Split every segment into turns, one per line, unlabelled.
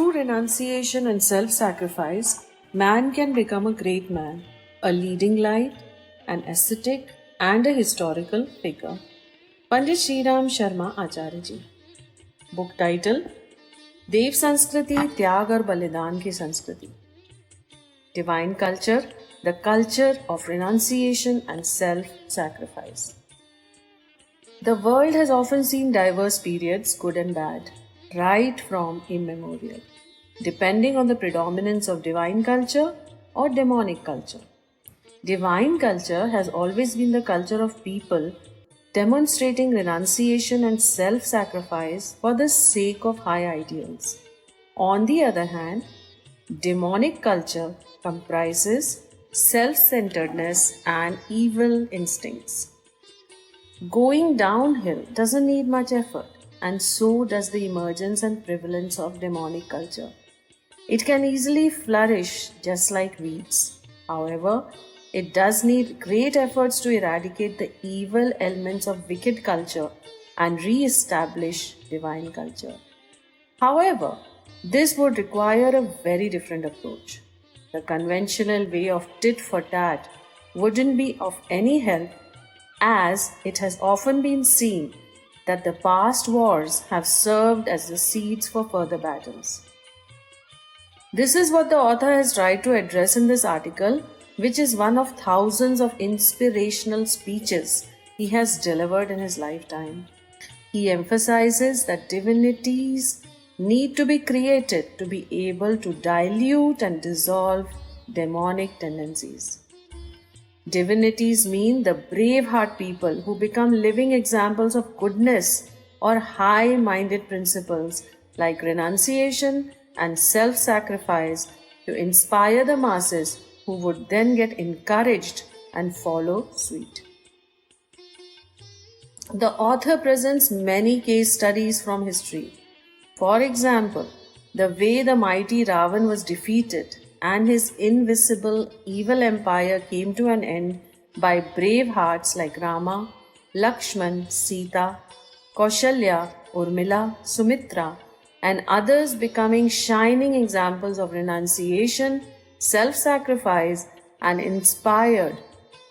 Through renunciation and self-sacrifice, man can become a great man, a leading light, an ascetic, and a historical figure. Pandit Shriram Sharma Acharya ji. Book title: देव संस्कृति त्याग और बलिदान की संस्कृति. Divine culture, the culture of renunciation and self-sacrifice. The world has often seen diverse periods, good and bad, right from immemorial, depending on the predominance of divine culture or demonic culture. Divine culture has always been the culture of people demonstrating renunciation and self-sacrifice for the sake of high ideals. On the other hand, demonic culture comprises self-centeredness and evil instincts. Going downhill doesn't need much effort, and so does the emergence and prevalence of demonic culture. It can easily flourish just like weeds. However, it does need great efforts to eradicate the evil elements of wicked culture and re-establish divine culture. However, this would require a very different approach. The conventional way of tit for tat wouldn't be of any help, as it has often been seen that the past wars have served as the seeds for further battles. This is what the author has tried to address in this article, which is one of thousands of inspirational speeches he has delivered in his lifetime. He emphasizes that divinities need to be created to be able to dilute and dissolve demonic tendencies. Divinities mean the brave-heart people who become living examples of goodness or high-minded principles like renunciation and self-sacrifice to inspire the masses, who would then get encouraged and follow suit. The author presents many case studies from history. For example, the way the mighty Ravan was defeated and his invisible evil empire came to an end by brave hearts like Rama, Lakshman, Sita, Kaushalya, Urmila, Sumitra, and others becoming shining examples of renunciation, self-sacrifice, and inspired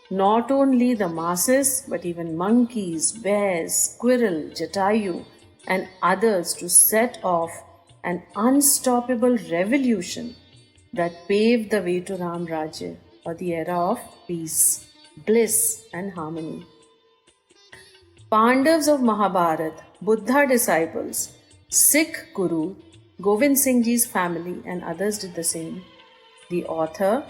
not only the masses but even monkeys, bears, squirrel, Jatayu, and others to set off an unstoppable revolution that paved the way to Ram Rajya, or the era of peace, bliss, and harmony. Pandavas of Mahabharata, Buddha disciples, Sikh Guru, Govind Singh Ji's family, and others did the same. The author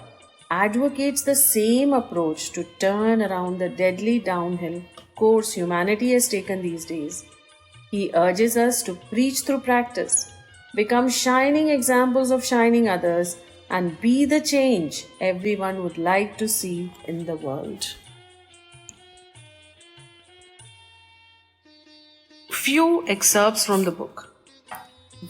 advocates the same approach to turn around the deadly downhill course humanity has taken these days. He urges us to preach through practice, become shining examples of shining others, and be the change everyone would like to see in the world. Few excerpts from the book.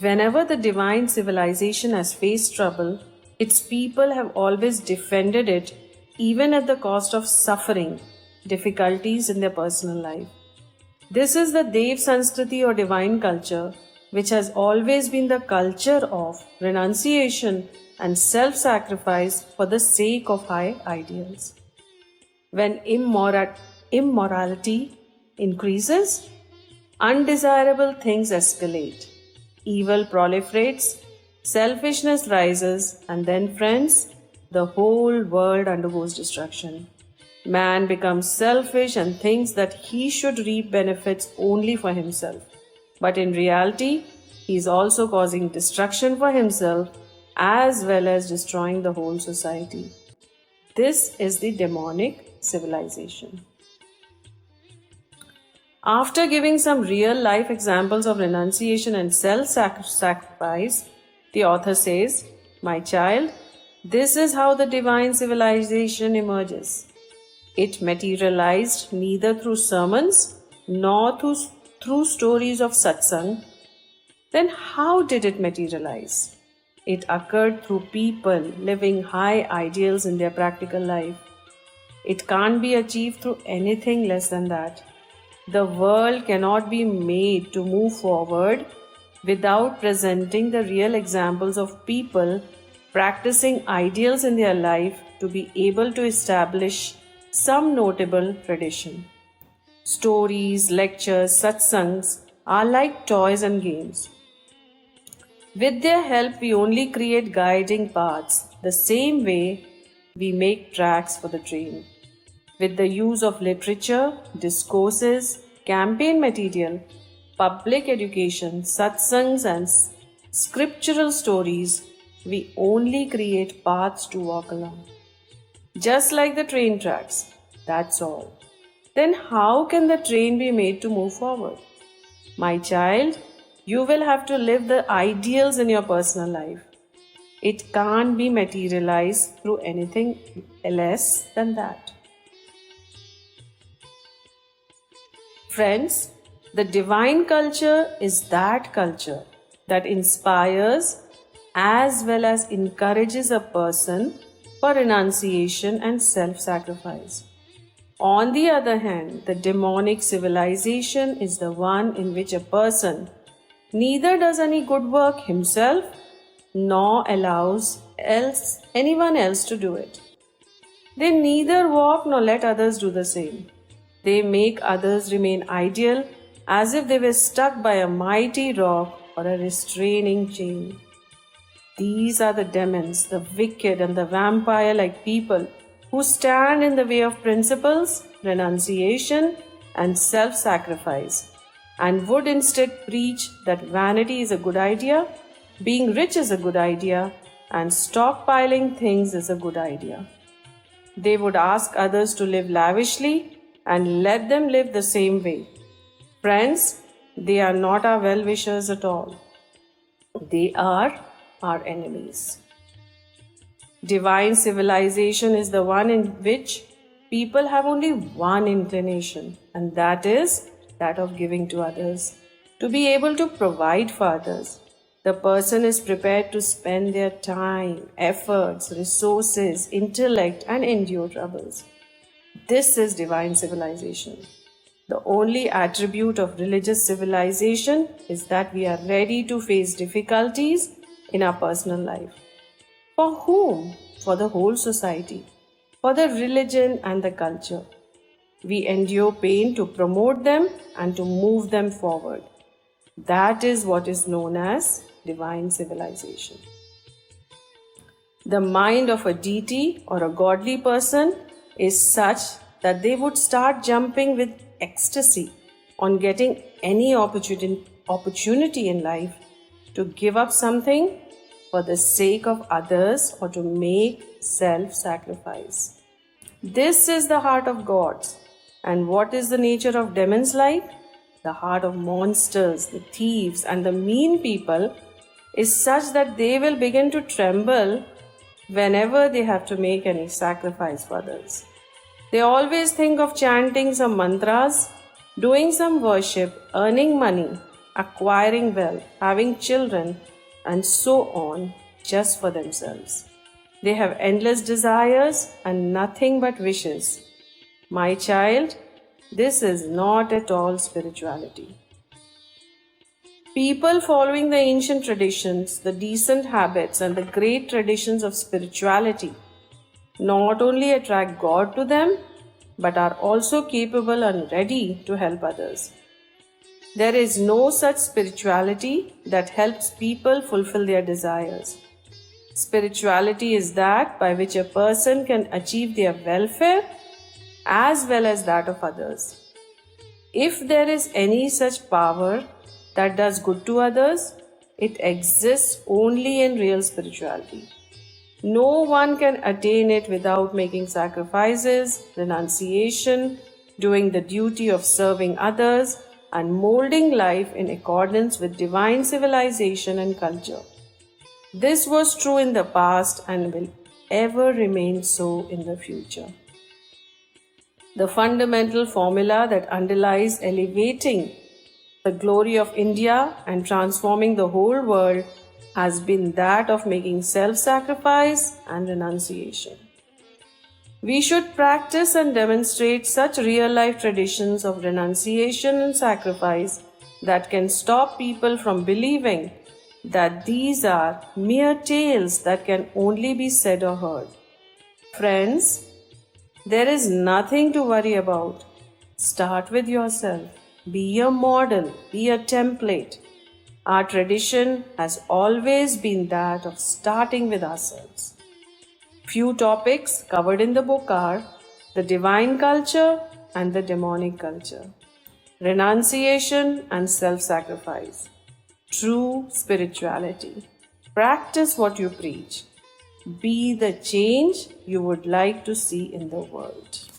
Whenever the divine civilization has faced trouble, its people have always defended it, even at the cost of suffering difficulties in their personal life. This is the Dev Sanskriti or divine culture, which has always been the culture of renunciation and self-sacrifice for the sake of high ideals. When immorality increases, undesirable things escalate, evil proliferates, selfishness rises, and then, friends, the whole world undergoes destruction. Man becomes selfish and thinks that he should reap benefits only for himself. But in reality, he is also causing destruction for himself as well as destroying the whole society. This is the demonic civilization. After giving some real-life examples of renunciation and self-sacrifice, the author says, "My child, this is how the divine civilization emerges. It materialized neither through sermons nor through stories of satsang. Then how did it materialize? It occurred through people living high ideals in their practical life. It can't be achieved through anything less than that. The world cannot be made to move forward without presenting the real examples of people practicing ideals in their life to be able to establish some notable tradition. Stories, lectures, satsangs are like toys and games. With their help, we only create guiding paths, the same way we make tracks for the train. With the use of literature, discourses, campaign material, public education, satsangs, and scriptural stories, we only create paths to walk along. Just like the train tracks, that's all. Then how can the train be made to move forward? My child, you will have to live the ideals in your personal life. It can't be materialized through anything less than that. Friends, the divine culture is that culture that inspires as well as encourages a person for renunciation and self-sacrifice. On the other hand, the demonic civilization is the one in which a person neither does any good work himself nor allows anyone else to do it. They neither walk nor let others do the same. They make others remain ideal as if they were stuck by a mighty rock or a restraining chain. These are the demons, the wicked and the vampire-like people who stand in the way of principles, renunciation and self-sacrifice, and would instead preach that vanity is a good idea, being rich is a good idea, and stockpiling things is a good idea. They would ask others to live lavishly and let them live the same way. Friends, they are not our well-wishers at all. They are our enemies. Divine civilization is the one in which people have only one inclination, and that is that of giving to others, to be able to provide for others. The person is prepared to spend their time, efforts, resources, intellect, and endure troubles. This is divine civilization. The only attribute of religious civilization is that we are ready to face difficulties in our personal life. For whom? For the whole society, for the religion and the culture. We endure pain to promote them and to move them forward. That is what is known as divine civilization. The mind of a deity or a godly person is such that they would start jumping with ecstasy on getting any opportunity in life to give up something for the sake of others or to make self-sacrifice. This is the heart of gods. And what is the nature of demons like? The heart of monsters, the thieves, and the mean people is such that they will begin to tremble whenever they have to make any sacrifice for others. They always think of chanting some mantras, doing some worship, earning money, acquiring wealth, having children, and so on, just for themselves. They have endless desires and nothing but wishes. My child, this is not at all spirituality. People following the ancient traditions, the decent habits, and the great traditions of spirituality not only attract God to them, but are also capable and ready to help others. There is no such spirituality that helps people fulfill their desires. Spirituality is that by which a person can achieve their welfare as well as that of others. If there is any such power that does good to others, it exists only in real spirituality. No one can attain it without making sacrifices, renunciation, doing the duty of serving others, and molding life in accordance with divine civilization and culture. This was true in the past and will ever remain so in the future. The fundamental formula that underlies elevating the glory of India and transforming the whole world has been that of making self-sacrifice and renunciation. We should practice and demonstrate such real-life traditions of renunciation and sacrifice that can stop people from believing that these are mere tales that can only be said or heard. Friends, there is nothing to worry about. Start with yourself. Be a model, be a template. Our tradition has always been that of starting with ourselves. Few topics covered in the book are the divine culture and the demonic culture, renunciation and self sacrifice, true spirituality. Practice what you preach. Be the change you would like to see in the world.